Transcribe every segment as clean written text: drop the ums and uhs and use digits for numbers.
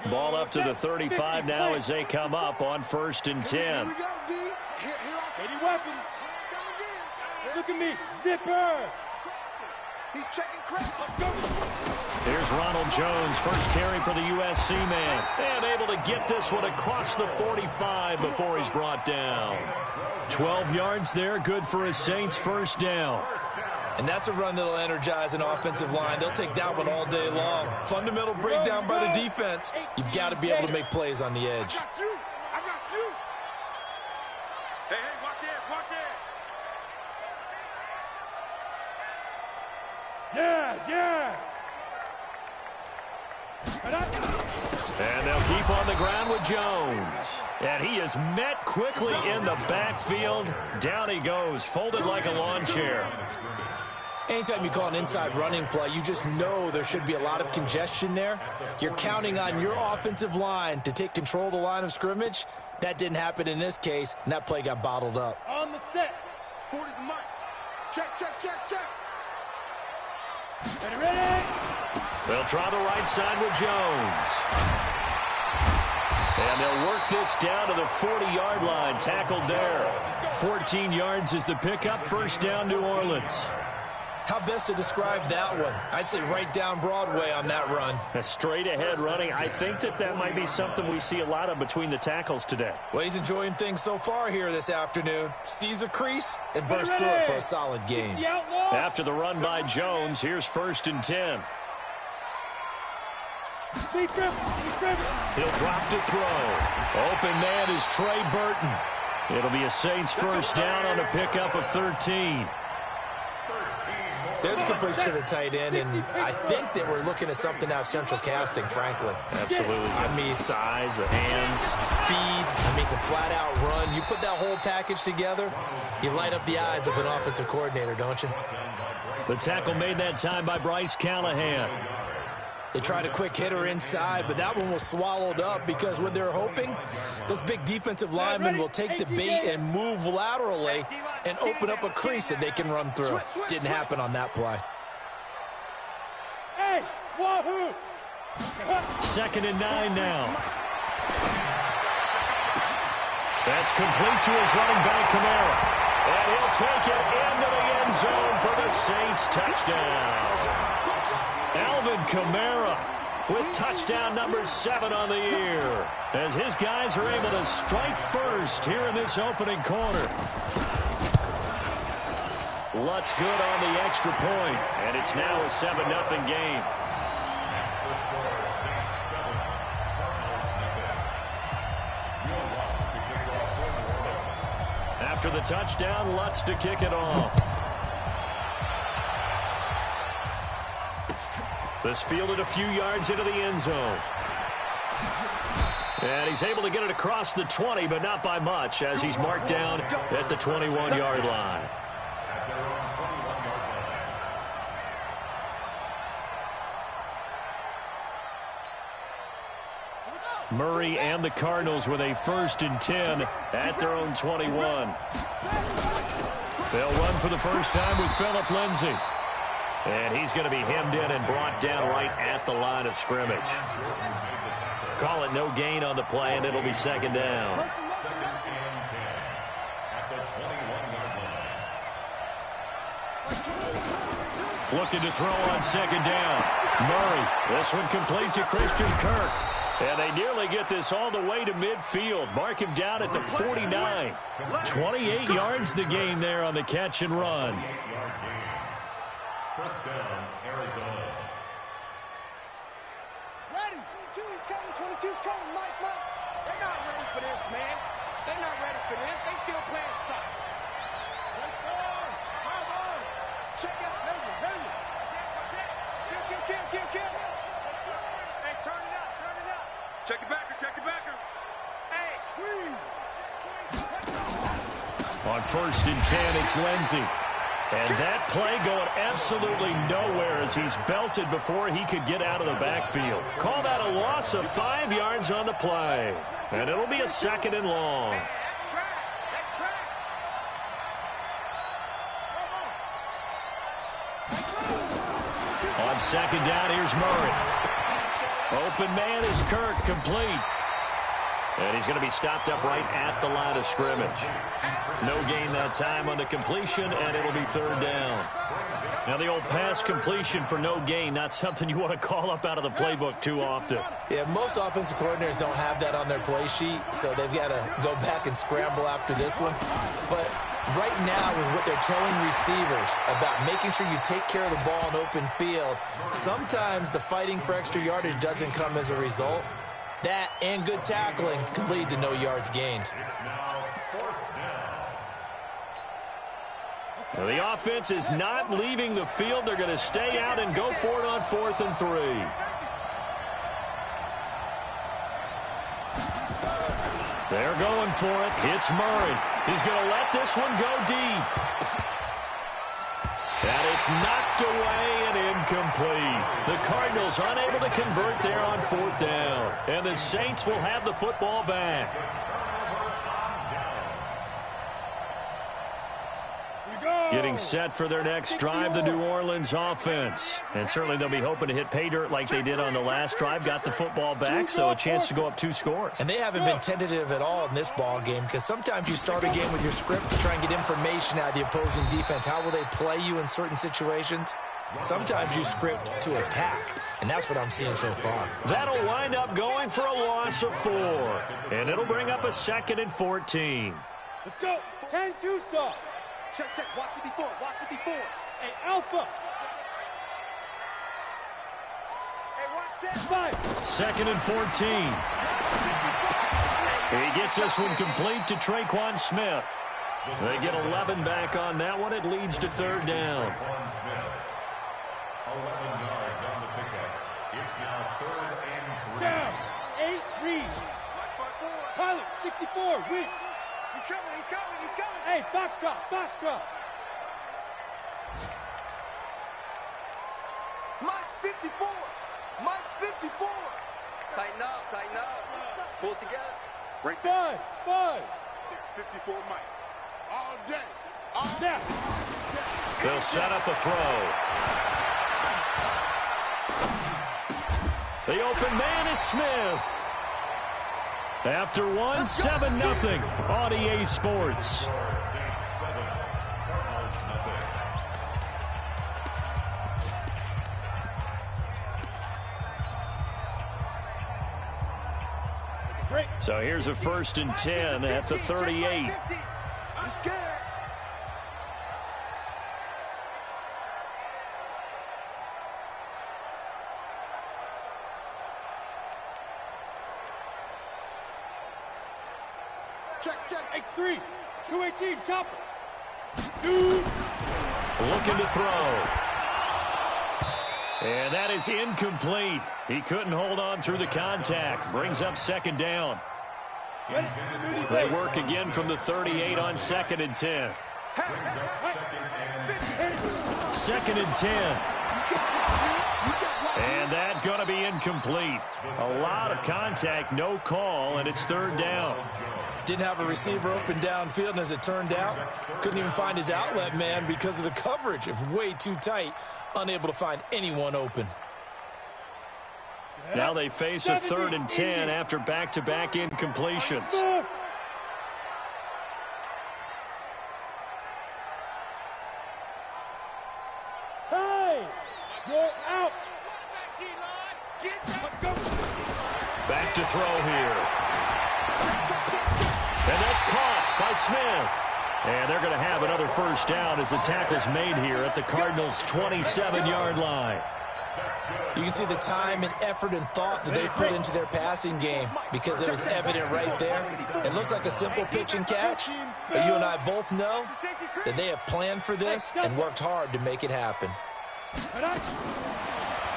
Ball up to the 35 now as they come up on 1st and 10. Here we go, D. Any weapon. Look at me. Zipper. He's checking crap. Here's Ronald Jones, first carry for the USC man. And able to get this one across the 45 before he's brought down. 12 yards there, good for a Saints first down. And that's a run that'll energize an offensive line. They'll take that one all day long. Fundamental breakdown by the defense. You've got to be able to make plays on the edge. I got you. Hey, watch it. Yes. And they'll keep on the ground with Jones. And he is met quickly in the backfield. Down he goes, folded like a lawn chair. Anytime you call an inside running play, you just know there should be a lot of congestion there. You're counting on your offensive line to take control of the line of scrimmage. That didn't happen in this case, and that play got bottled up. On the set. 40's the mark. Check. Ready? They'll try the right side with Jones. And they'll work this down to the 40-yard line, tackled there. 14 yards is the pickup, first down New Orleans. How best to describe that one? I'd say right down Broadway on that run. A straight-ahead running. I think that might be something we see a lot of between the tackles today. Well, he's enjoying things so far here this afternoon. Sees a crease and bursts through it for a solid game. After the run by Jones, here's 1st and 10. He'll drop to throw. Open man is Trey Burton. It'll be a Saints first down on a pickup of 13. There's a completion to the tight end, and I think that we're looking at something out of central casting, frankly. Absolutely. I mean, size, the hands, speed. I mean, can flat out run. You put that whole package together, you light up the eyes of an offensive coordinator, don't you? The tackle made that time by Bryce Callahan. They tried a quick hitter inside, but that one was swallowed up because what they're hoping, those big defensive linemen will take the bait and move laterally and open up a crease that they can run through. Didn't happen on that play. Hey, wahoo! 2nd and 9 now. That's complete to his running back, Kamara. And he'll take it into the end zone for the Saints touchdown. Alvin Kamara with touchdown number 7 on the year, as his guys are able to strike first here in this opening quarter. Lutz good on the extra point, and it's now a 7-0 game. After the touchdown, Lutz to kick it off. This fielded a few yards into the end zone. And he's able to get it across the 20, but not by much, as he's marked down at the 21-yard line. Murray and the Cardinals with a 1st and 10 at their own 21. They'll run for the first time with Phillip Lindsay. And he's going to be hemmed in and brought down right at the line of scrimmage. Call it no gain on the play, and it'll be 2nd down. Looking to throw on 2nd down. Murray, this one complete to Christian Kirk. And they nearly get this all the way to midfield. Mark him down at the 49. 28 yards the gain there on the catch and run. First down, Arizona. Ready. 22's coming. 22's coming. Mike. They're not ready for this, man. They're not ready for this. They still playing soccer. Let's go. Come on. Check out. Hurry. Kill. Hey, turn it up. Check it backer. Hey, Squeeze. On 1st and 10, it's Lindsay. And that play going absolutely nowhere as he's belted before he could get out of the backfield. Call that a loss of 5 yards on the play. And it'll be a 2nd and long. that's trash. On 2nd down, here's Murray. Open man is Kirk, complete. And he's going to be stopped up right at the line of scrimmage. No gain that time on the completion, and it'll be third down. Now, the old pass completion for no gain, not something you want to call up out of the playbook too often. Yeah, most offensive coordinators don't have that on their play sheet, so they've got to go back and scramble after this one. But right now, with what they're telling receivers about making sure you take care of the ball in open field, sometimes the fighting for extra yardage doesn't come as a result. That and good tackling can lead to no yards gained. Well, the offense is not leaving the field. They're going to stay out and go for it on 4th and 3. They're going for it. It's Murray. He's going to let this one go deep. And it's knocked away and incomplete. The Cardinals unable to convert there on 4th down. And the Saints will have the football back. Getting set for their next drive, the New Orleans offense. And certainly they'll be hoping to hit pay dirt like they did on the last drive. Got the football back, so a chance to go up 2 scores. And they haven't been tentative at all in this ball game, because sometimes you start a game with your script to try and get information out of the opposing defense. How will they play you in certain situations? Sometimes you script to attack, and that's what I'm seeing so far. That'll wind up going for a loss of 4. And it'll bring up a 2nd and 14. Let's go. 10-2 soft. Check, check. Watch 54. Watch 54. Hey, Alpha. Hey, watch set. 5. 2nd and 14. He gets this one complete to Traquan Smith. They get 11 back on that one. It leads to 3rd down. 11 yards on the pickup. It's now 3rd and 3. Down. 8 reads. Pilot 64. Weak. He's coming. He's coming. He's coming. Hey, Foxtrot. Foxtrot. Mike's 54. Mike's 54. Tighten up, tighten up. Pull it together. Right there. Buzz. 54 Mike. All day. All Snap. They'll set up a throw. The open man is Smith. After 1, 7-0 on EA Sports. So here's a 1st and 10 at the 38. I'm scared. Check, check. X3. 218. Chopper. Shoot. Looking to throw. And that is incomplete. He couldn't hold on through the contact. Brings up 2nd down. They work again from the 38 on 2nd and 10. 2nd and 10. And that going to be incomplete. A lot of contact, no call, and it's 3rd down. Didn't have a receiver open downfield, and as it turned out, couldn't even find his outlet man because of the coverage. It was way too tight, unable to find anyone open. Now they face a 3rd and 10 after back-to-back incompletions. Hey, you're out. Back to throw here. And that's caught by Smith. And they're going to have another 1st down as the tackle's made here at the Cardinals' 27-yard line. You can see the time and effort and thought that they put into their passing game because it was evident right there. It looks like a simple pitch and catch, but you and I both know that they have planned for this and worked hard to make it happen.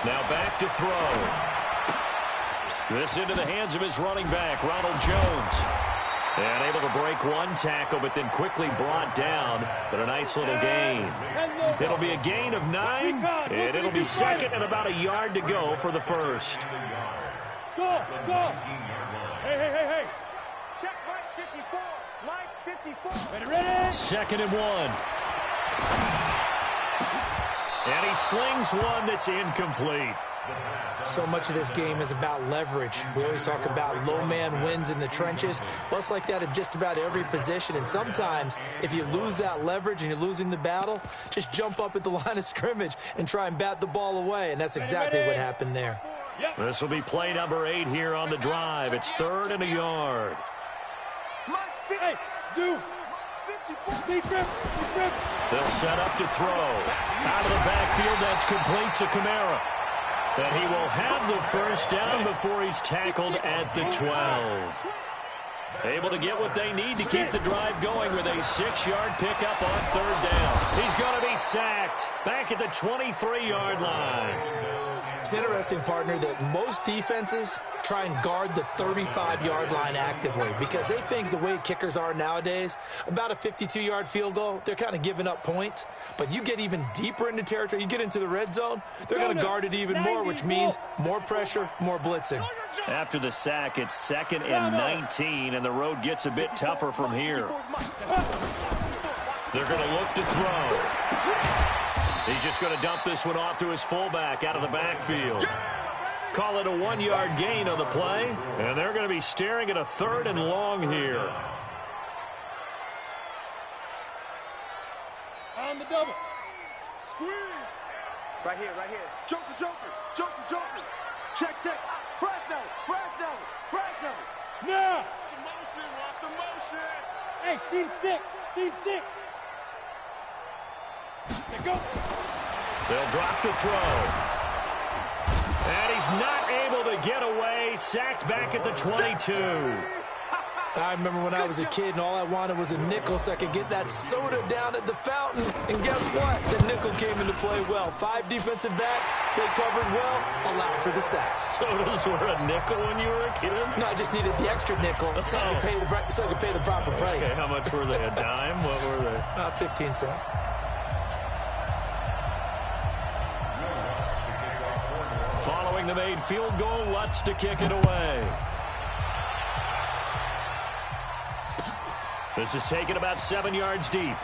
Now back to throw. This into the hands of his running back, Ronald Jones. And able to break one tackle, but then quickly brought down. But a nice little gain. It'll be a gain of 9, and it'll be 2nd and about a yard to go for the 1st. Go, go. Hey. Check Mike 54. Mike 54. Ready? 2nd and 1. And he slings one that's incomplete. So much of this game is about leverage. We always talk about low man wins in the trenches. Well, it's like that in just about every position. And sometimes, if you lose that leverage and you're losing the battle, just jump up at the line of scrimmage and try and bat the ball away. And that's exactly what happened there. This will be play number 8 here on the drive. It's 3rd and a yard. Hey, Zoo. They'll set up to throw. Out of the backfield, that's complete to Kamara. And he will have the first down before he's tackled at the 12. Able to get what they need to keep the drive going with a 6-yard pickup on 3rd down. He's going to be sacked back at the 23-yard line. It's interesting, partner, that most defenses try and guard the 35-yard line actively because they think the way kickers are nowadays, about a 52-yard field goal, they're kind of giving up points. But you get even deeper into territory, you get into the red zone, they're going to guard it even more, which means more pressure, more blitzing. After the sack, it's 2nd and 19, and the road gets a bit tougher from here. They're going to look to throw. He's just going to dump this one off to his fullback out of the backfield. Call it a 1-yard gain on the play, and they're going to be staring at a 3rd and long here. On the double. Squeeze. Right here. Joker. Check. Fresno. Now. Watch the motion. Hey, seam 6. Let's go. They'll drop the throw. And he's not able to get away. Sacked back at the 22. I remember when I was a kid and all I wanted was a nickel so I could get that soda down at the fountain. And guess what? The nickel came into play well. 5 defensive backs, they covered well, allowed for the sacks. Sodas were a nickel when you were a kid? No, I just needed the extra nickel so I could pay the proper price. Okay, how much were they? A dime? What were they? 15 cents. Following the made field goal, Lutz to kick it away. This is taken about 7 yards deep.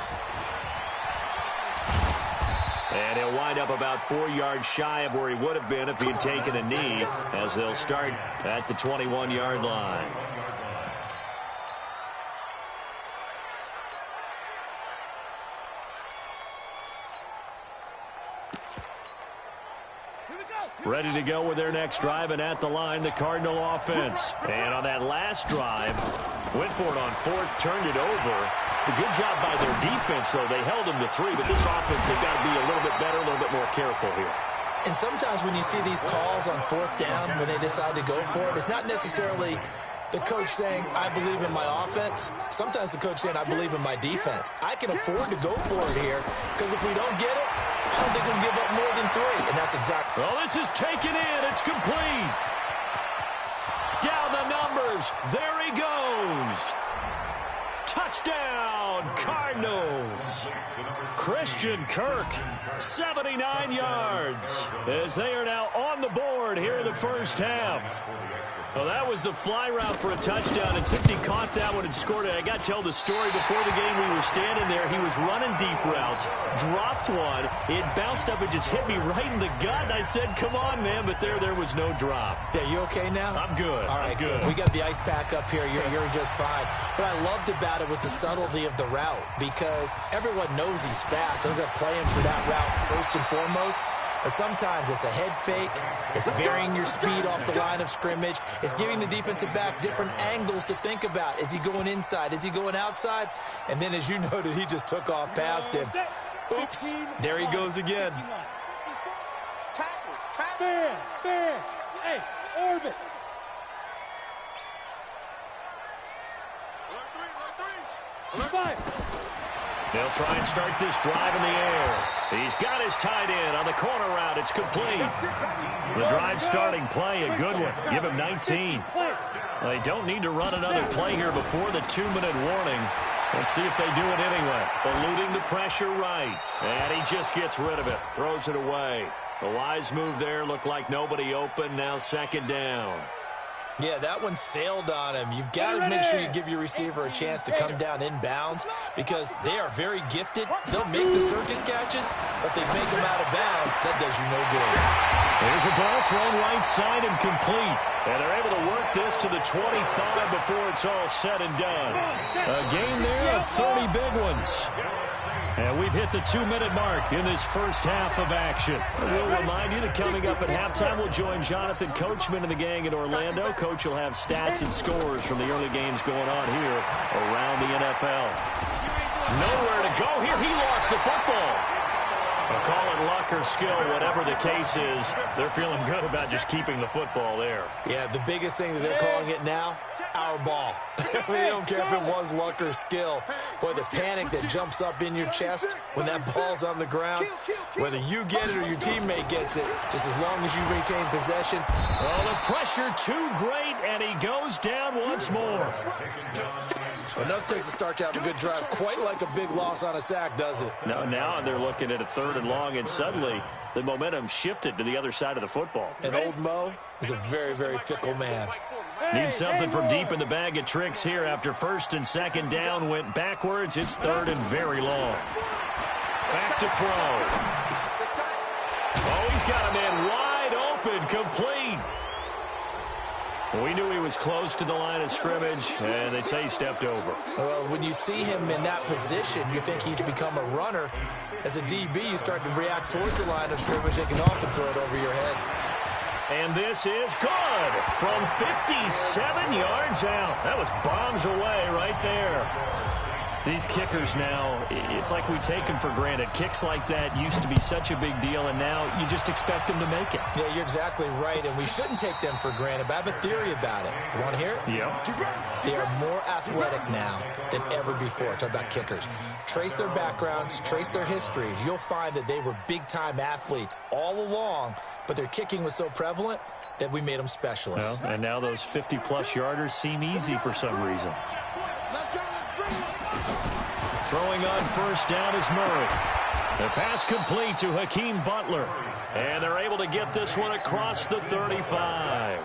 And he'll wind up about 4 yards shy of where he would have been if he had taken a knee, as they'll start at the 21-yard line. Ready to go with their next drive, and at the line, the Cardinal offense. And on that last drive, went for it on 4th, turned it over. A good job by their defense, though. They held them to 3, but this offense, they've got to be a little bit better, a little bit more careful here. And sometimes when you see these calls on 4th down, when they decide to go for it, it's not necessarily the coach saying, I believe in my offense. Sometimes the coach saying, I believe in my defense. I can afford to go for it here, because if we don't get it, I don't think we'll give up more than 3, and that's exactly. Well, this is taken in. It's complete. Down the numbers. There he goes. Touchdown, Cardinals. Christian Kirk, 79 yards, as they are now on the board here in the first half. Well, that was the fly route for a touchdown, and since he caught that one and scored it, I got to tell the story. Before the game, we were standing there. He was running deep routes, dropped one. It bounced up and just hit me right in the gut, and I said, come on, man, but there was no drop. Yeah, you okay now? I'm good. All right, I'm good. We got the ice pack up here. You're just fine. What I loved about it was the subtlety of the route, because everyone knows he's fast. They're going to play him for that route first and foremost. But sometimes it's a head fake. It's varying your speed off the line of scrimmage. It's giving the defensive back different angles to think about. Is he going inside? Is he going outside? And then, as you noted, he just took off past him. Oops. There he goes again. Fair. Hey, orbit. They'll try and start this drive in the air. He's got his tight end on the corner route. It's complete. The drive starting play, a good one. Give him 19. They don't need to run another play here before the 2-minute warning. Let's see if they do it anyway. Eluding the pressure right. And he just gets rid of it. Throws it away. The wise move there. Looked like nobody open. Now 2nd down. Yeah, that one sailed on him. You've got to make sure you give your receiver a chance to come down inbounds, because they are very gifted. They'll make the circus catches, but they make them out of bounds. That does you no good. There's a ball thrown right side and complete. And they're able to work this to the 25 before it's all said and done. A game there of 30 big ones. And we've hit the 2-minute mark in this first half of action. We'll remind you that coming up at halftime, we'll join Jonathan Coachman and the gang in Orlando. Coach will have stats and scores from the early games going on here around the NFL. Nowhere to go here. He lost the football. I'll call it luck or skill, whatever the case is. They're feeling good about just keeping the football there. Yeah, the biggest thing that they're calling it now, our ball. They don't care if it was luck or skill. Boy, the panic that jumps up in your chest when that ball's on the ground, whether you get it or your teammate gets it, just as long as you retain possession. Oh, the pressure too great, and he goes down once more. Enough takes to start to have a good drive. Quite like a big loss on a sack, does it? No, now they're looking at a 3rd and long, and suddenly the momentum shifted to the other side of the football. And old Mo is a very, very fickle man. Needs something from deep in the bag of tricks here after 1st and 2nd down went backwards. It's 3rd and very long. Back to throw. Oh, he's got a man wide open, complete. We knew he was close to the line of scrimmage, and they say he stepped over. Well, when you see him in that position, you think he's become a runner. As a DB, you start to react towards the line of scrimmage. They can often throw it over your head. And this is good from 57 yards out. That was bombs away right there. These kickers now, it's like we take them for granted. Kicks like that used to be such a big deal, and now you just expect them to make it. Yeah, you're exactly right, and we shouldn't take them for granted, but I have a theory about it. You want to hear it? Yeah. They are more athletic now than ever before. Talk about kickers. Trace their backgrounds, trace their histories. You'll find that they were big-time athletes all along, but their kicking was so prevalent that we made them specialists. Well, and now those 50-plus yarders seem easy for some reason. Throwing on 1st down is Murray. The pass complete to Hakeem Butler. And they're able to get this one across the 35.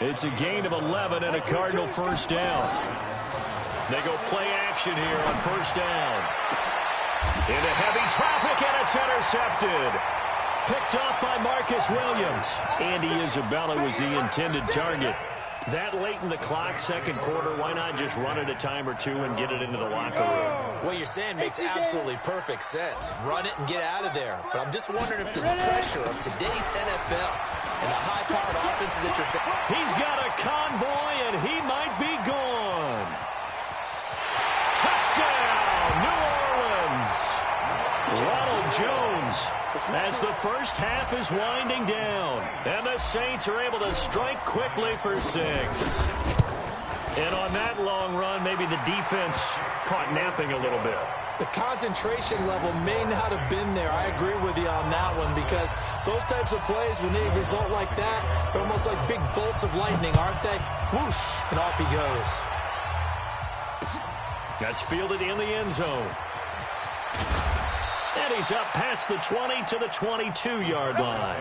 It's a gain of 11 and a Cardinal 1st down. They go play action here on 1st down. Into heavy traffic, and it's intercepted. Picked off by Marcus Williams. Andy Isabella was the intended target. That late in the clock, 2nd quarter, why not just run it a time or two and get it into the locker room? What you're saying makes absolutely perfect sense. Run it and get out of there. But I'm just wondering if the pressure of today's NFL and the high-powered offenses that you're facing. He's got a convoy, and he might be gone. Touchdown, New Orleans. Ronald Jones as the first half is winding down. And the Saints are able to strike quickly for 6. And on that long run, maybe the defense caught napping a little bit. The concentration level may not have been there. I agree with you on that one, because those types of plays, when they result like that, they're almost like big bolts of lightning, aren't they? Whoosh, and off he goes. That's fielded in the end zone. And he's up past the 20 to the 22-yard line.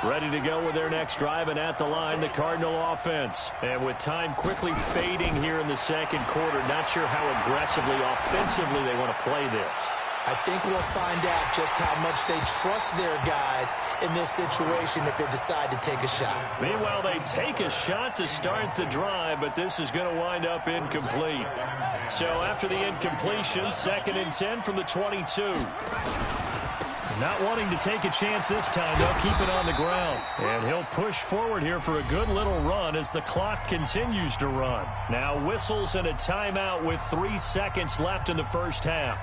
Ready to go with their next drive, and at the line, the Cardinal offense. And with time quickly fading here in the 2nd quarter, not sure how aggressively, offensively they want to play this. I think we'll find out just how much they trust their guys in this situation if they decide to take a shot. Meanwhile, they take a shot to start the drive, but this is going to wind up incomplete. So after the incompletion, 2nd and 10 from the 22. Not wanting to take a chance this time, they'll keep it on the ground. And he'll push forward here for a good little run as the clock continues to run. Now whistles and a timeout with 3 seconds left in the first half.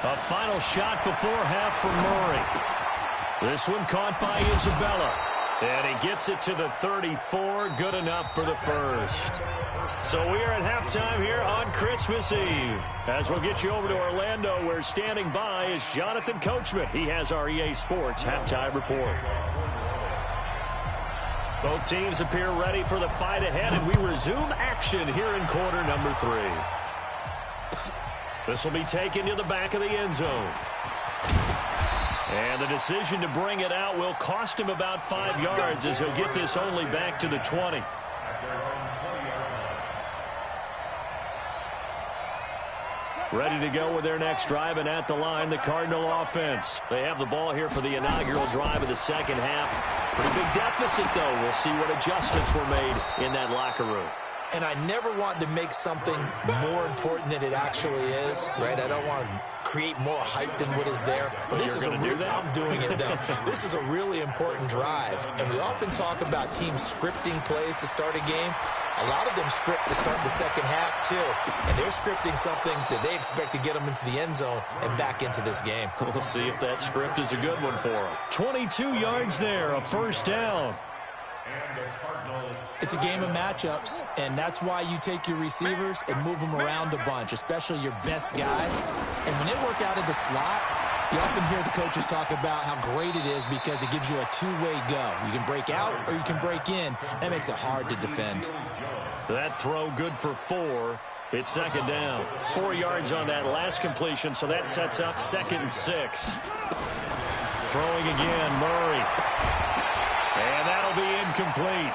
A final shot before half from Murray. This one caught by Isabella. And he gets it to the 34. Good enough for the first. So we are at halftime here on Christmas Eve. As we'll get you over to Orlando, where standing by is Jonathan Coachman. He has our EA Sports halftime report. Both teams appear ready for the fight ahead, and we resume action here in quarter number 3. This will be taken to the back of the end zone. And the decision to bring it out will cost him about 5 yards, as he'll get this only back to the 20. Ready to go with their next drive, and at the line, the Cardinal offense. They have the ball here for the inaugural drive of the second half. Pretty big deficit, though. We'll see what adjustments were made in that locker room. And I never want to make something more important than it actually is, right? I don't want to create more hype than what is there. But this is I'm doing it, though. This is a really important drive. And we often talk about teams scripting plays to start a game. A lot of them script to start the second half, too. And they're scripting something that they expect to get them into the end zone and back into this game. We'll see if that script is a good one for them. 22 yards there, a first down. It's a game of matchups, and that's why you take your receivers and move them around a bunch, especially your best guys. And when they work out of the slot, you often hear the coaches talk about how great it is because it gives you a two-way go. You can break out or you can break in. That makes it hard to defend. That throw good for 4. It's second down. 4 yards on that last completion, so that sets up 2nd and 6. Throwing again, Murray. And that'll be incomplete.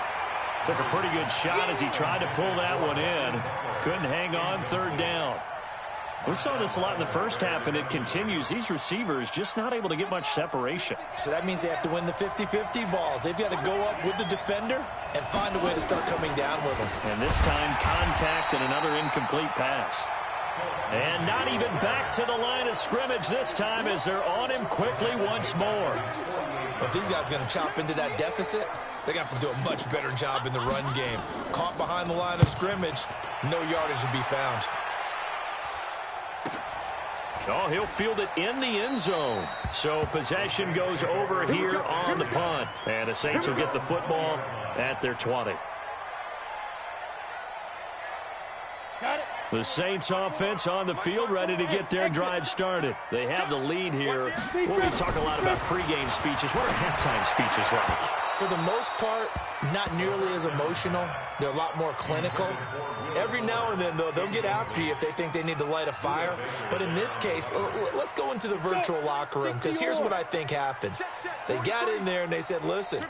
Took a pretty good shot as he tried to pull that one in. Couldn't hang on, 3rd down. We saw this a lot in the first half, and it continues. These receivers just not able to get much separation. So that means they have to win the 50-50 balls. They've got to go up with the defender and find a way to start coming down with them. And this time, contact and another incomplete pass. And not even back to the line of scrimmage this time as they're on him quickly once more. If these guys are going to chop into that deficit, they're going to have to do a much better job in the run game. Caught behind the line of scrimmage, no yardage to be found. Oh, he'll field it in the end zone. So possession goes over here on the punt. And the Saints will get the football at their 20. Got it. The Saints offense on the field, ready to get their drive started. They have the lead here. Well, we talk a lot about pregame speeches. What are halftime speeches like? For the most part, not nearly as emotional. They're a lot more clinical. Every now and then, though, they'll get after you if they think they need to light a fire. But in this case, let's go into the virtual locker room, because here's what I think happened. They got in there and they said, listen,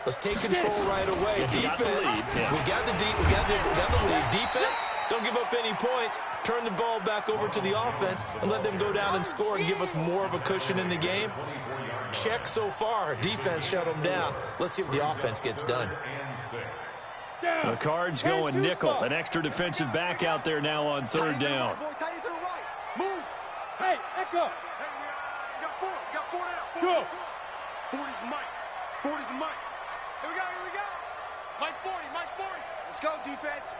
let's take control right away. Defense, we got the lead. Defense, don't give up any points. Turn the ball back over to the offense and let them go down and score and give us more of a cushion in the game. Check so far. Defense shut them down. Let's see if the offense gets done. The Cards going nickel. An extra defensive back out there now on 3rd down. Move. Hey, echo. Hey, we got 4. We got 4 now. Go. 40's Mike. 40's Mike. Here we go. Here we go. Mike 40, Mike 40. Let's go, defense.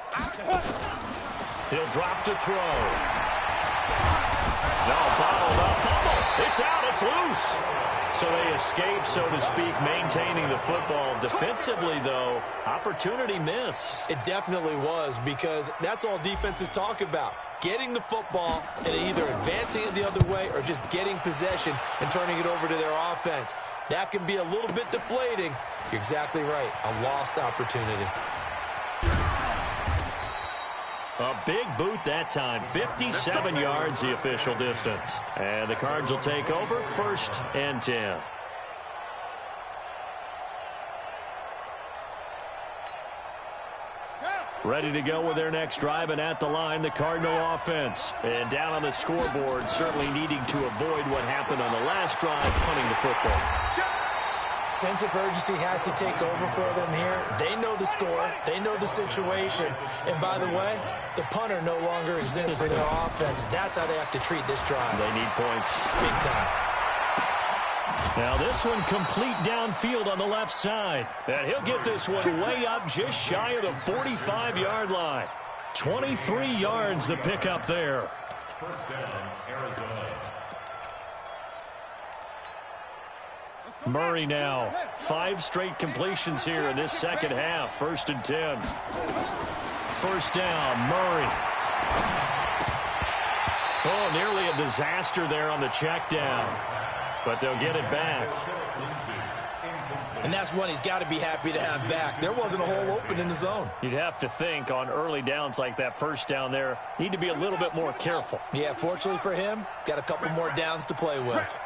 He'll drop to throw. No, bottled up. Fumble. It's out. It's loose. So they escape, so to speak, maintaining the football. Defensively, though, opportunity miss. It definitely was, because that's all defenses talk about. Getting the football and either advancing it the other way or just getting possession and turning it over to their offense. That can be a little bit deflating. You're exactly right. A lost opportunity. A big boot that time. 57 yards, the official distance. And the Cards will take over 1st and 10. Ready to go with their next drive, and at the line, the Cardinal offense. And down on the scoreboard, certainly needing to avoid what happened on the last drive, punting the football. Sense of urgency has to take over for them here. They know the score. They know the situation. And by the way, the punter no longer exists for their offense. That's how they have to treat this drive. They need points. Big time. Now this one complete downfield on the left side. And he'll get this one way up just shy of the 45-yard line. 23 yards the pickup there. First down, Arizona. Murray now. 5 straight completions here in this second half. 1st and 10. First down, Murray. Oh, nearly a disaster there on the check down. But they'll get it back. And that's one he's got to be happy to have back. There wasn't a hole open in the zone. You'd have to think on early downs like that first down there, need to be a little bit more careful. Yeah, fortunately for him, got a couple more downs to play with.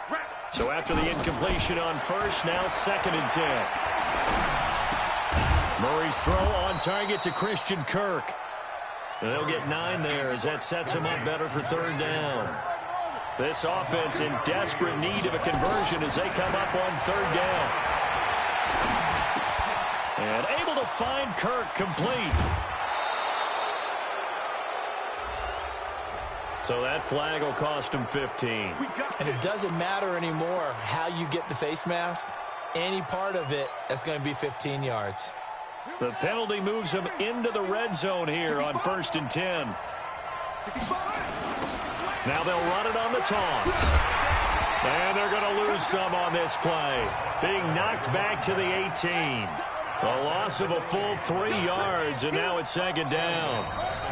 So after the incompletion on first, now 2nd and 10. Murray's throw on target to Christian Kirk. And they'll get 9 there as that sets him up better for 3rd down. This offense in desperate need of a conversion as they come up on 3rd down. And able to find Kirk complete. So that flag will cost him 15. And it doesn't matter anymore how you get the face mask. Any part of it, that's going to be 15 yards. The penalty moves him into the red zone here on 1st and 10. Now they'll run it on the toss. And they're going to lose some on this play. Being knocked back to the 18. A loss of a full 3 yards, and now it's 2nd down.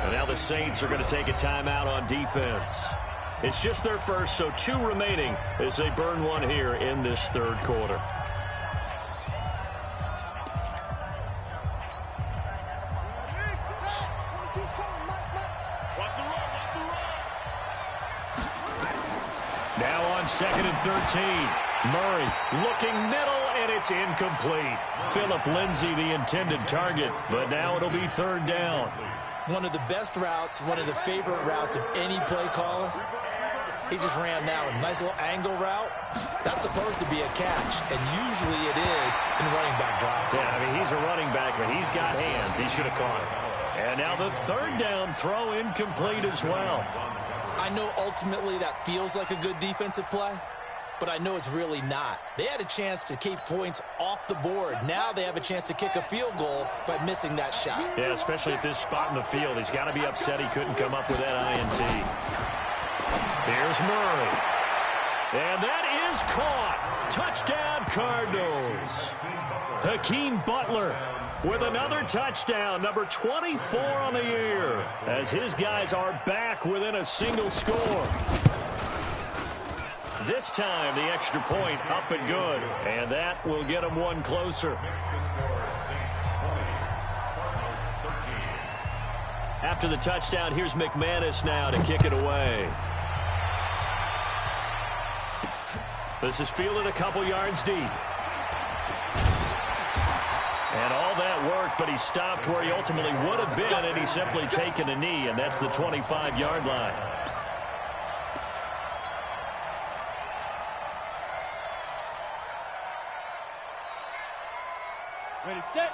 And now the Saints are going to take a timeout on defense. It's just their first, so 2 remaining as they burn one here in this 3rd quarter. Now on 2nd and 13. Murray looking middle, and it's incomplete. Phillip Lindsay, the intended target, but now it'll be 3rd down. One of the best routes, one of the favorite routes of any play caller. He just ran that one. Nice little angle route. That's supposed to be a catch, and usually it is in running back drop. Yeah, I mean, he's a running back, but he's got hands. He should have caught it. And now the 3rd down throw incomplete as well. I know ultimately that feels like a good defensive play, but I know it's really not. They had a chance to keep points off the board. Now they have a chance to kick a field goal by missing that shot. Yeah, especially at this spot in the field. He's got to be upset he couldn't come up with that INT. Here's Murray. And that is caught. Touchdown, Cardinals. Hakeem Butler with another touchdown, number 24 on the year, as his guys are back within a single score. This time, the extra point up and good, and that will get them one closer. After the touchdown, here's McManus now to kick it away. This is fielded a couple yards deep. And all that worked, but he stopped where he ultimately would have been, and he's simply taken a knee, and that's the 25-yard line.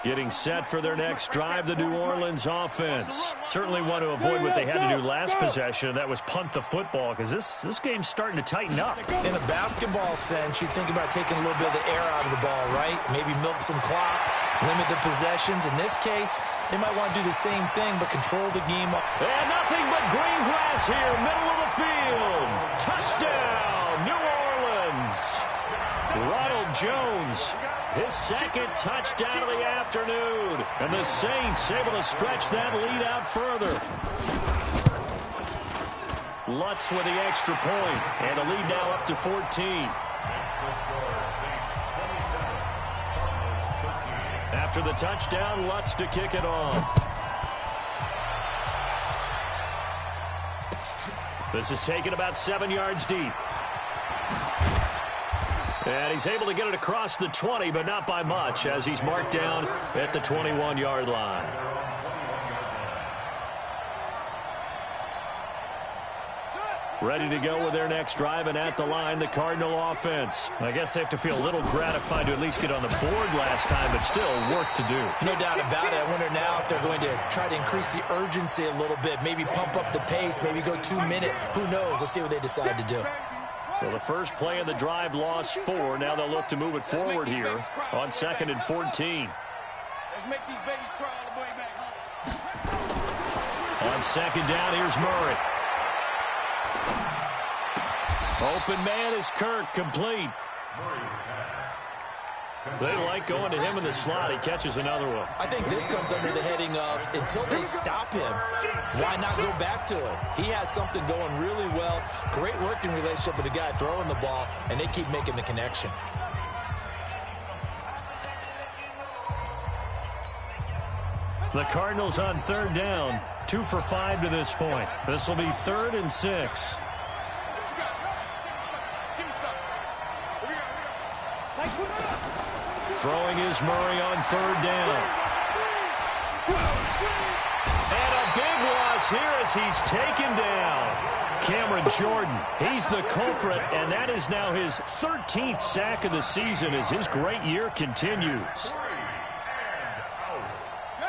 Getting set for their next drive, the New Orleans offense. Certainly want to avoid what they had to do last possession, and that was punt the football, because this game's starting to tighten up. In a basketball sense, you think about taking a little bit of the air out of the ball, right? Maybe milk some clock, limit the possessions. In this case, they might want to do the same thing, but control the game. And nothing but green grass here, middle of the field. Touchdown, New Orleans. Ronald Jones, his 2nd touchdown of the afternoon. And the Saints able to stretch that lead out further. Lutz with the extra point, and a lead now up to 14. After the touchdown, Lutz to kick it off. This is taken about 7 yards deep. And he's able to get it across the 20, but not by much, as he's marked down at the 21-yard line. Ready to go with their next drive, and at the line, the Cardinal offense. I guess they have to feel a little gratified to at least get on the board last time, but still work to do. No doubt about it. I wonder now if they're going to try to increase the urgency a little bit, maybe pump up the pace, maybe go 2 minute. Who knows? Let's see what they decide to do. Well, the first play of the drive lost 4. Now they'll look to move it forward here on 2nd and 14. Let's make these babies cry all the way back home. On 2nd down, here's Murray. Open man is Kirk, complete. They like going to him in the slot. He catches another one. I think this comes under the heading of, until they stop him, why not go back to it? He has something going really well. Great working relationship with the guy throwing the ball, and they keep making the connection. The Cardinals on third down. 2 for 5 to this point. This will be 3rd and 6. Throwing is Murray on 3rd down. And a big loss here as he's taken down. Cameron Jordan, he's the culprit, and that is now his 13th sack of the season as his great year continues.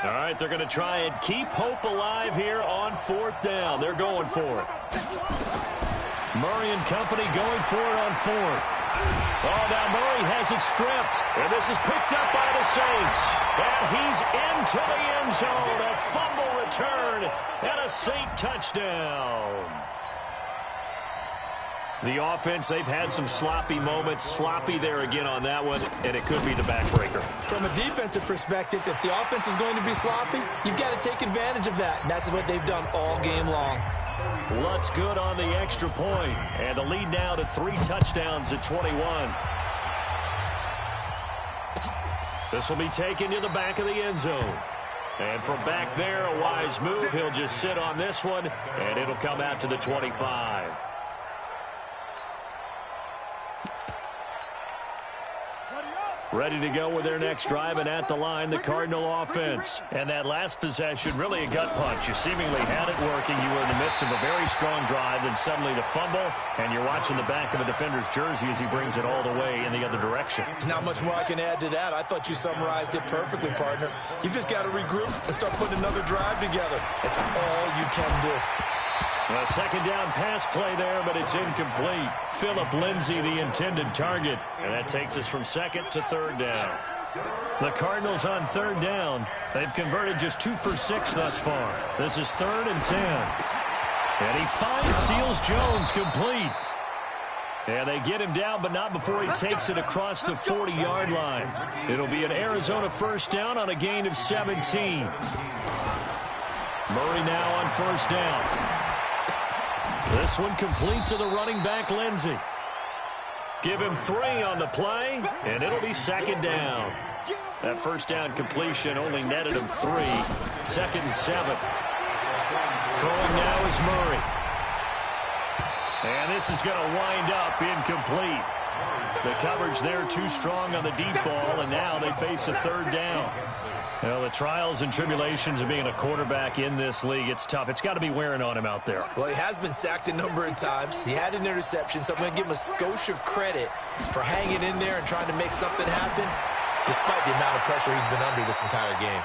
All right, they're going to try and keep hope alive here on 4th down. They're going for it. Murray and company going for it on 4th. Oh, now Murray has it stripped. And this is picked up by the Saints. And he's into the end zone. A fumble return and a Saint touchdown. The offense, they've had some sloppy moments. Sloppy there again on that one, and it could be the backbreaker. From a defensive perspective, if the offense is going to be sloppy, you've got to take advantage of that, and that's what they've done all game long. Lutz good on the extra point, and the lead now to 3 touchdowns at 21. This will be taken to the back of the end zone. And from back there, a wise move. He'll just sit on this one, and it'll come out to the 25. Ready to go with their next drive, and at the line, the Cardinal offense. And that last possession, really a gut punch. You seemingly had it working. You were in the midst of a very strong drive, then suddenly the fumble, and you're watching the back of a defender's jersey as he brings it all the way in the other direction. There's not much more I can add to that. I thought you summarized it perfectly, partner. You've just got to regroup and start putting another drive together. That's all you can do. A second down pass play there, but it's incomplete. Phillip Lindsay, the intended target. And that takes us from 2nd to 3rd down. The Cardinals on 3rd down. They've converted just 2 for 6 thus far. This is 3rd and 10. And he finds Seals Jones complete. And they get him down, but not before he takes it across the 40-yard line. It'll be an Arizona first down on a gain of 17. Murray now on 1st down. This one complete to the running back, Lindsay. Give him 3 on the play, and it'll be 2nd down. That 1st down completion only netted him 3. 2nd and 7. Throwing now is Murray. And this is going to wind up incomplete. The coverage there too strong on the deep ball, and now they face a 3rd down. Well, the trials and tribulations of being a quarterback in this league, it's tough. It's got to be wearing on him out there. Well, he has been sacked a number of times. He had an interception, so I'm going to give him a skosh of credit for hanging in there and trying to make something happen, despite the amount of pressure he's been under this entire game.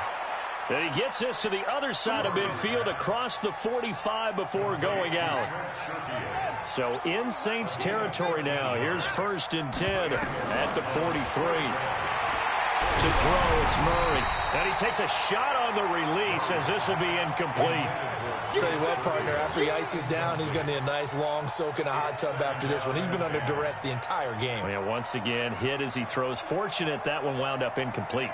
And he gets this to the other side of midfield across the 45 before going out. So in Saints territory now. Here's 1st and 10 at the 43. To throw, it's Murray. And he takes a shot on the release as this will be incomplete. Tell you what, partner, after he ices down, he's going to need a nice long soak in a hot tub after this one. He's been under duress the entire game. Yeah, once again, hit as he throws. Fortunate that one wound up incomplete.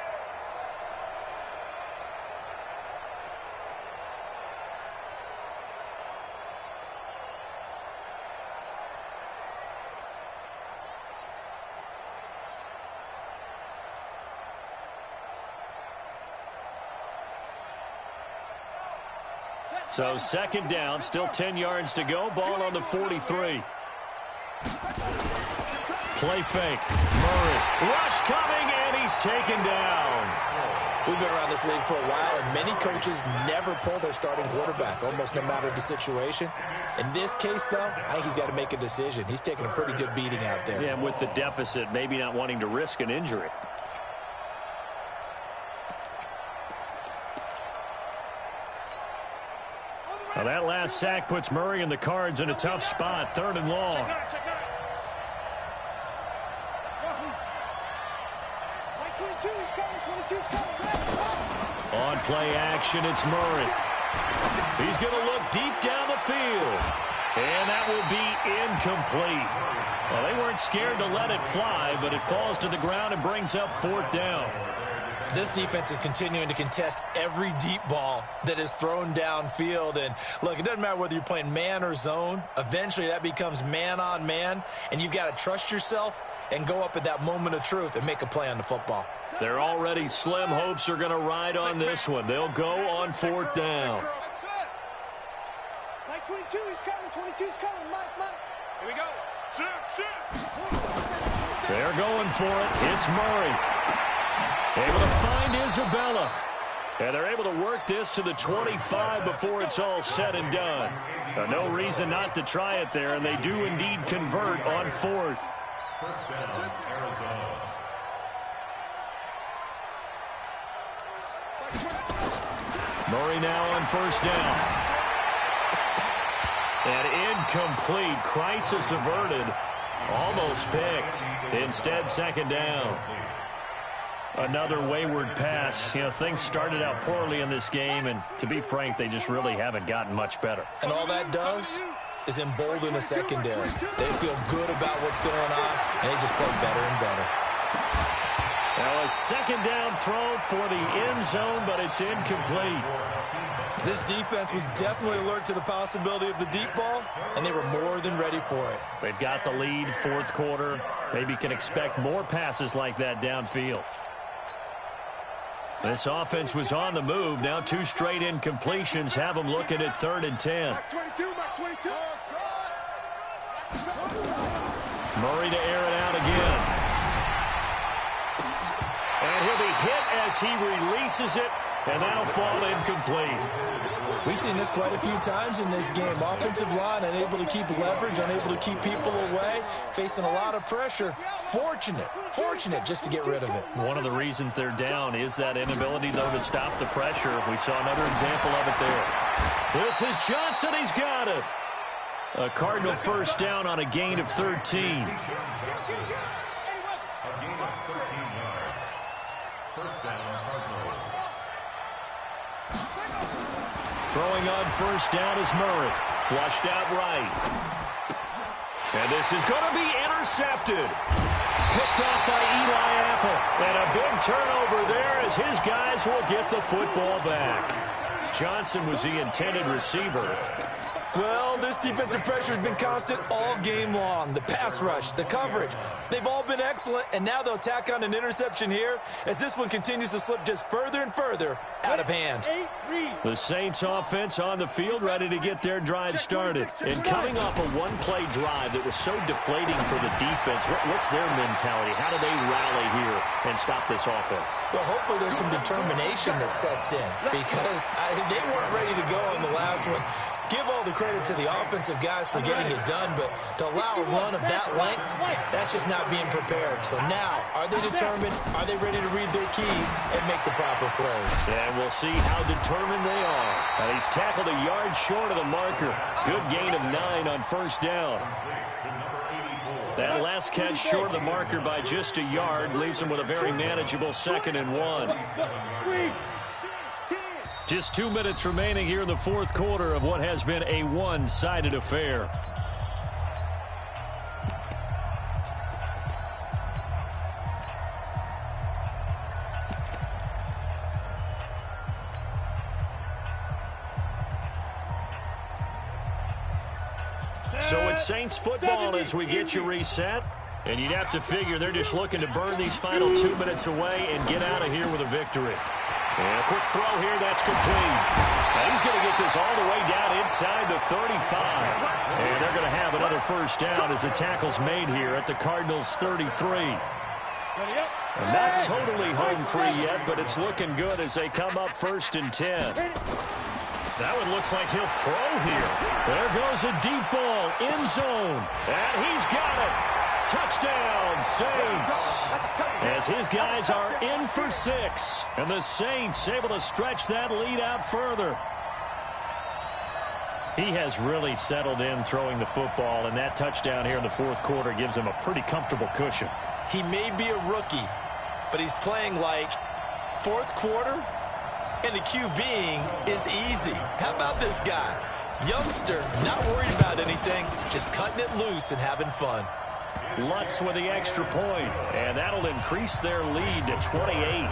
So 2nd down, still 10 yards to go. Ball on the 43. Play fake. Murray. Rush coming, and he's taken down. We've been around this league for a while, and many coaches never pull their starting quarterback, almost no matter the situation. In this case, though, I think he's got to make a decision. He's taking a pretty good beating out there. Yeah, and with the deficit, maybe not wanting to risk an injury. Now that last sack puts Murray and the Cards in a tough spot. 3rd and long. On play action, it's Murray. He's going to look deep down the field. And that will be incomplete. Well, they weren't scared to let it fly, but it falls to the ground and brings up 4th down. This defense is continuing to contest every deep ball that is thrown downfield. And, look, it doesn't matter whether you're playing man or zone. Eventually, that becomes man-on-man, and you've got to trust yourself and go up at that moment of truth and make a play on the football. Their already slim hopes are going to ride on this one. They'll go on 4th down. Mike 22, he's coming. 22's coming. Mike. Here we go. They're going for it. It's Murray. Able to find Isabella. And they're able to work this to the 25 before it's all said and done. No reason not to try it there, and they do indeed convert on 4th. First down, Arizona. Murray now on 1st down. And incomplete. Crisis averted. Almost picked. Instead, 2nd down. Another wayward pass. You know, things started out poorly in this game, and to be frank, they just really haven't gotten much better. And all that does is embolden the secondary. They feel good about what's going on, and they just play better and better. Now a 2nd down throw for the end zone, but it's incomplete. This defense was definitely alert to the possibility of the deep ball, and they were more than ready for it. They've got the lead, 4th quarter. Maybe can expect more passes like that downfield. This offense was on the move. Now 2 straight incompletions have them looking at 3rd and 10. Mike 22. Murray to air it out again. And he'll be hit as he releases it, and that'll fall incomplete. We've seen this quite a few times in this game. Offensive line unable to keep leverage, unable to keep people away, facing a lot of pressure. Fortunate just to get rid of it. One of the reasons they're down is that inability, though, to stop the pressure. We saw another example of it there. This is Johnson. He's got it. A Cardinal 1st down on a gain of 13. A gain of 13 yards. 1st down, Cardinals. Throwing on 1st down is Murray. Flushed out right. And this is going to be intercepted. Picked off by Eli Apple. And a big turnover there as his guys will get the football back. Johnson was the intended receiver. Well, this defensive pressure has been constant all game long. The pass rush, the coverage, they've all been excellent, and now they'll tack on an interception here as this one continues to slip just further and further out of hand. The Saints offense on the field ready to get their drive started. And coming off a one-play drive that was so deflating for the defense, what's their mentality? How do they rally here and stop this offense? Well, hopefully there's some determination that sets in because they weren't ready to go on the last one. Give all the credit to the offensive guys for getting it done, but to allow a run of that length, that's just not being prepared. So now, are they determined? Are they ready to read their keys and make the proper plays? And we'll see how determined they are. And he's tackled a yard short of the marker. Good gain of 9 on 1st down. That last catch short of the marker by just a yard leaves him with a very manageable 2nd and 1. Just 2 minutes remaining here in the 4th quarter of what has been a one-sided affair. So it's Saints football as we get you reset. And you'd have to figure they're just looking to burn these final 2 minutes away and get out of here with a victory. And a quick throw here, that's complete. Now he's going to get this all the way down inside the 35. And they're going to have another 1st down as the tackle's made here at the Cardinals' 33. And not totally home free yet, but it's looking good as they come up 1st and 10. That one looks like he'll throw here. There goes a deep ball, end zone. And he's got it. Touchdown, Saints. As his guys are in for 6. And the Saints able to stretch that lead out further. He has really settled in throwing the football, and that touchdown here in the 4th quarter gives him a pretty comfortable cushion. He may be a rookie, but he's playing like 4th quarter, and the QBing is easy. How about this guy? Youngster, not worried about anything, just cutting it loose and having fun. Lutz with the extra point, and that'll increase their lead to 28.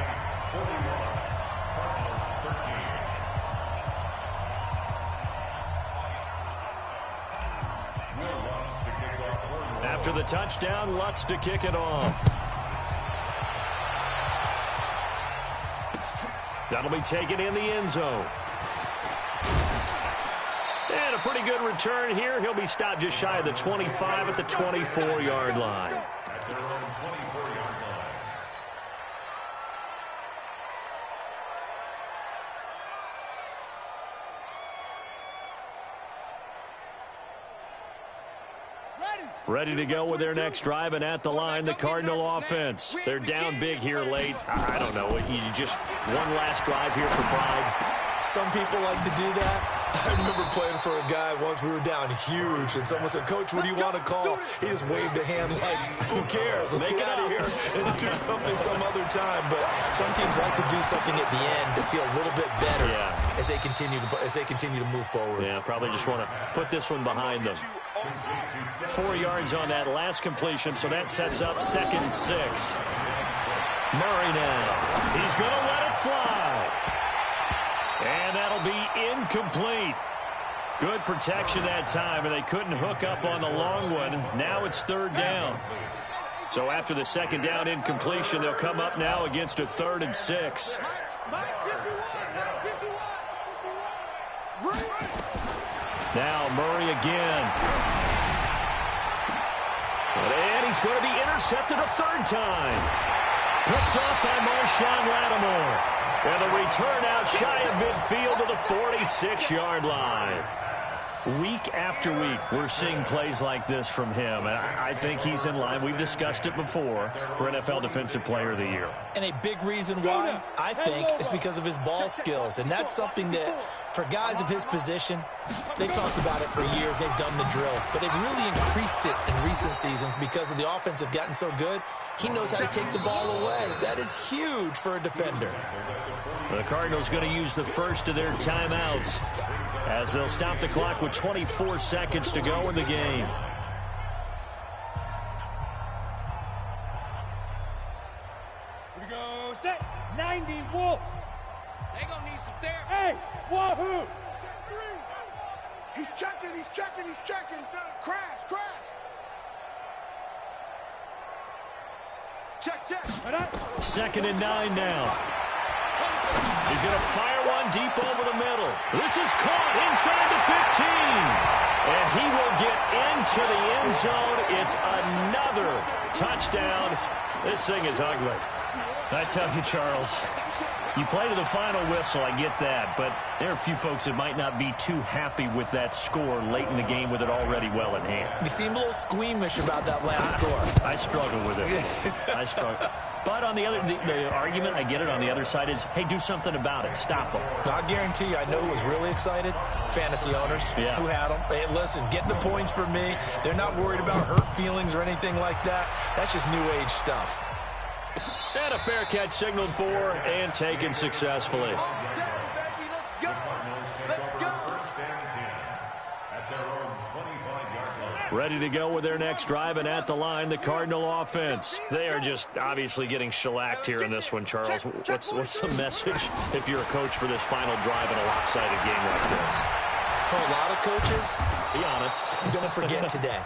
After the touchdown, Lutz to kick it off. That'll be taken in the end zone. And a pretty good return here. He'll be stopped just shy of the 25 at the 24-yard line. At their own 24-yard line. Ready to go with their next drive, and at the line, the Cardinal offense. They're down big here late. I don't know. You just one last drive here for pride. Some people like to do that. I remember playing for a guy once. We were down huge, and someone said, "Coach, what do you want to call?" He just waved a hand like, "Who cares? Let's get out of here and do something some other time." But some teams like to do something at the end to feel a little bit better as they continue to move forward. Yeah, probably just want to put this one behind them. 4 yards on that last completion, so that sets up 2nd and 6. Murray now. He's going to let it fly. And that'll be incomplete. Good protection that time, and they couldn't hook up on the long one. Now it's 3rd down. So after the 2nd down incompletion, they'll come up now against a 3rd and 6. Now Murray again. And he's going to be intercepted a 3rd time. Picked off by Marshawn Lattimore. And the return out shy of midfield to the 46-yard line. Week after week, we're seeing plays like this from him. And I think he's in line. We've discussed it before for NFL Defensive Player of the Year. And a big reason why, I think, is because of his ball skills. And that's something that, for guys of his position, they've talked about it for years. They've done the drills. But they've really increased it in recent seasons because of the offense have gotten so good. He knows how to take the ball away. That is huge for a defender. The Cardinals going to use the first of their timeouts as they'll stop the clock with 24 seconds to go in the game. Here we go. Set. 90 Wolf. They gonna need some therapy. Hey, Wahoo. Check 3. He's checking, he's checking, he's checking. Crash, crash. Check, check. 2nd and 9 now. He's going to fire one deep over the middle. This is caught inside the 15. And he will get into the end zone. It's another touchdown. This thing is ugly. I tell you, Charles, you play to the final whistle, I get that. But there are a few folks that might not be too happy with that score late in the game with it already well in hand. You seem a little squeamish about that last score. I struggle with it. I struggle. But on the other, the argument, I get it, on the other side is, hey, do something about it. Stop them. I guarantee you, I know who was really excited. Fantasy owners who had them. Hey, listen, get the points for me. They're not worried about hurt feelings or anything like that. That's just new age stuff. And a fair catch signaled for and taken successfully. Ready to go with their next drive, and at the line, the Cardinal offense. They are just obviously getting shellacked here in this one, Charles. What's the message if you're a coach for this final drive in a lopsided game like this? For a lot of coaches, be honest, don't forget today.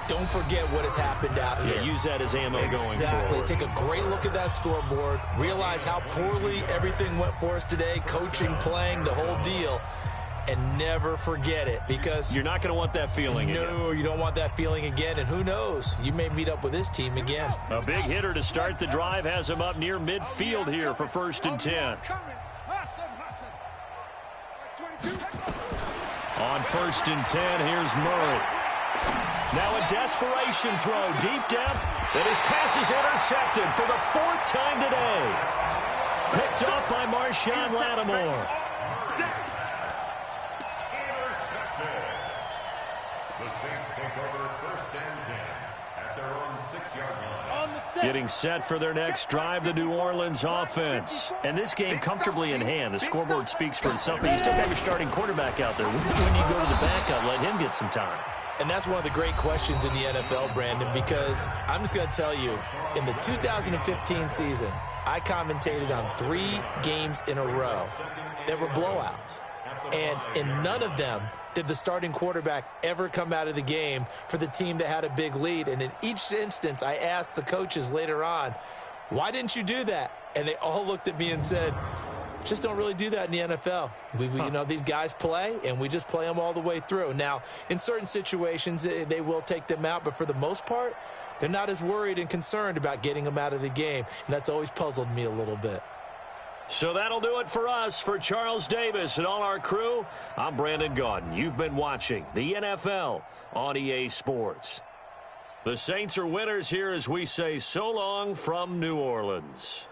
Don't forget what has happened out here. Yeah, use that as ammo going forward. Exactly. Take a great look at that scoreboard. Realize how poorly everything went for us today. Coaching, playing, the whole deal. And never forget it, because you're not going to want that feeling again. No, you don't want that feeling again. And who knows? You may meet up with this team again. A big hitter to start the drive has him up near midfield here for 1st and 10. On 1st and 10, here's Murray. Now a desperation throw, deep depth, and his pass is intercepted for the 4th time today. Picked up by Marshawn Lattimore. The Saints take over 1st and 10 at their own 6-yard line. Getting set for their next drive, the New Orleans offense. And this game comfortably in hand. The scoreboard speaks for itself, but you still got your starting quarterback out there. When you go to the backup, let him get some time. And that's one of the great questions in the NFL, Brandon, because I'm just going to tell you, in the 2015 season, I commentated on 3 games in a row that were blowouts. And in none of them did the starting quarterback ever come out of the game for the team that had a big lead. And in each instance, I asked the coaches later on, why didn't you do that? And they all looked at me and said, just don't really do that in the NFL. You know, these guys play, and we just play them all the way through. Now, in certain situations, they will take them out, but for the most part, they're not as worried and concerned about getting them out of the game, and that's always puzzled me a little bit. So that'll do it for us. For Charles Davis and all our crew, I'm Brandon Gaudin. You've been watching the NFL on EA Sports. The Saints are winners here as we say so long from New Orleans.